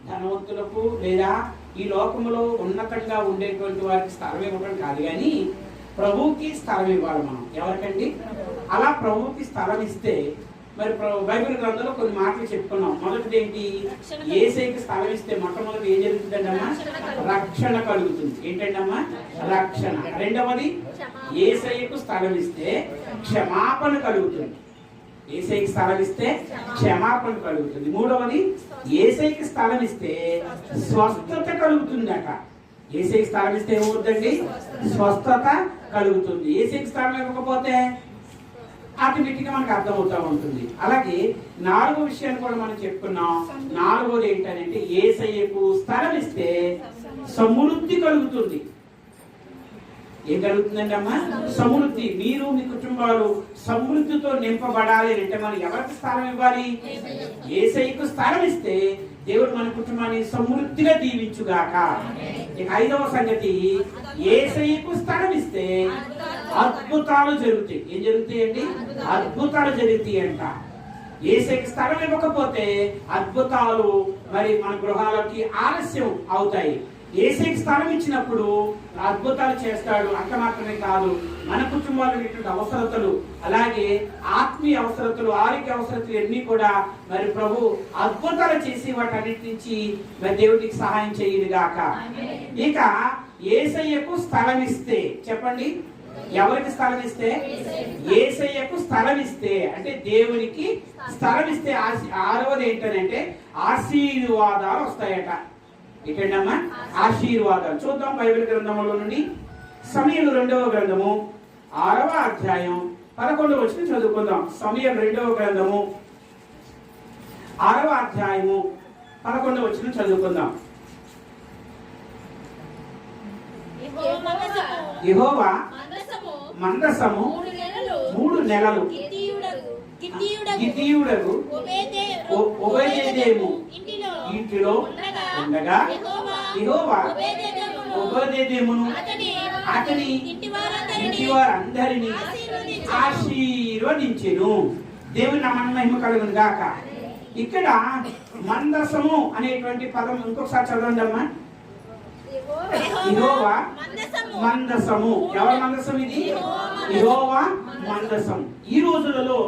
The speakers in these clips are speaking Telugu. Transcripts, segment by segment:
ధనవంతులకు లేదా ఈ లోకములో ఉన్నతంగా ఉండేటువంటి వారికి స్థలం ఇవ్వడం కాదు, కానీ ప్రభువుకి స్థలం ఇవ్వాలి మనం. ఎవరికండి? అలా ప్రభువుకి స్థలం ఇస్తే మరి బైబిల్ గ్రంథంలో కొన్ని మాటలు చెప్పుకున్నాం. మొదటిది ఏంటి? యేసయ్యకి స్థలం ఇస్తే మొట్టమొదటి ఏం జరుగుతుందండమ్మా? రక్షణ కలుగుతుంది. ఏంటండమ్మా? రక్షణ. రెండవది, యేసయ్యకు స్థలం ఇస్తే క్షమాపణ కలుగుతుంది. యేసయ్యకి స్థలం ఇస్తే క్షమాపణ కలుగుతుంది. మూడవది, యేసయ్యకి స్థలం ఇస్తే స్వస్థత కలుగుతుందట. యేసయ్యకి స్థలం ఇస్తే ఏమవుతుందండి? స్వస్థత కలుగుతుంది. యేసయ్యకి స్థలం ఇవ్వకపోతే ఆటోమేటిక్గా మనకు అర్థమవుతూ ఉంటుంది. అలాగే నాలుగో విషయాన్ని కూడా మనం చెప్పుకున్నాం. నాలుగోది ఏంటంటే యేసయ్యకు స్థలం ఇస్తే సమృద్ధి కలుగుతుంది. ఏం కలుగుతుందండి అమ్మా? సమృద్ధి. మీరు మీ కుటుంబాలు సమృద్ధితో నింపబడాలి అంటే మనం ఎవరికి స్థలం ఇవ్వాలి? యేసయ్యకు స్థలం ఇస్తే దేవుడు మన కుటుంబాన్ని సమృద్ధిగా దీవించుగాక. ఇక ఐదవ సంగతి, యేసయ్యకు స్థలం ఇస్తే అద్భుతాలు జరుగుతాయి. ఏం జరుగుతాయండి? అద్భుతాలు జరుగుతాయి అంట. యేసయ్యకి స్థలం ఇవ్వకపోతే అద్భుతాలు మరి మన గృహాలకి ఆలస్యం అవుతాయి. యేసయ్యకి స్థలం ఇచ్చినప్పుడు అద్భుతాలు చేస్తాడు. అంత మాత్రమే కాదు, మన కుటుంబాల్లో అవసరతలు, అలాగే ఆత్మీయ అవసరతలు, ఆరోగ్య అవసరతలు అన్ని కూడా మరి ప్రభు అద్భుతాలు చేసి వాటన్నిటి నుంచి మరి దేవుడికి సహాయం చేయనుగాక. ఇక యేసయ్యకు స్థలం ఇస్తే, చెప్పండి, ఎవరికి స్థలం ఇస్తే? యేసయ్యకు స్థలం ఇస్తే అంటే దేవునికి స్థలం ఇస్తే ఆరవది ఏంటంటే ఆశీర్వాదాలు వస్తాయట. ఏంటమ్మా? ఆశీర్వాదాలు. చూద్దాం బైబిల్ గ్రంథంలో నుండి సమూయేలు 2వ గ్రంథము 6వ అధ్యాయం 11వ వచనం చదువుకుందాం. సమూయేలు 2వ గ్రంథము 6వ అధ్యాయము 11వ వచనం చదువుకుందాం. యెహోవా మందసము 3 నెలలు గిత్తీయుడగు ఓబేదెదోము ఇంటిలో ఉండగా యెహోవా ఓబేదెదోమును అతని ఇంటి వారందరినీ ఆశీర్వదించెను. దేవుని నామమున మహిమ కలుగును గాక. ఇక్కడ మందసము అనేటువంటి పదం ఇంకొకసారి చదవండి అమ్మా. యెహోవా మందసము. ఎవరి మందసం ఇది? యెహోవా మందసం. ఈ రోజులలో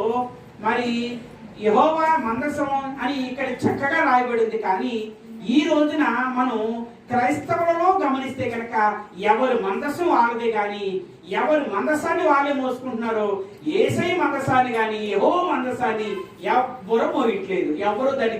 మరి యెహోవా మందసం అని ఇక్కడ చక్కగా రాయబడింది. కానీ ఈ రోజున మనం క్రైస్తవులలో గమనిస్తే కనుక ఎవరు మందసం వాళ్ళదే కానీ ఎవరు మందసాన్ని వాళ్ళే మోసుకుంటున్నారో యేసయ్య మందసాన్ని కానీ యెహోవా మందసాన్ని ఎవ్వరూ మోయట్లేదు. ఎవరు దాన్ని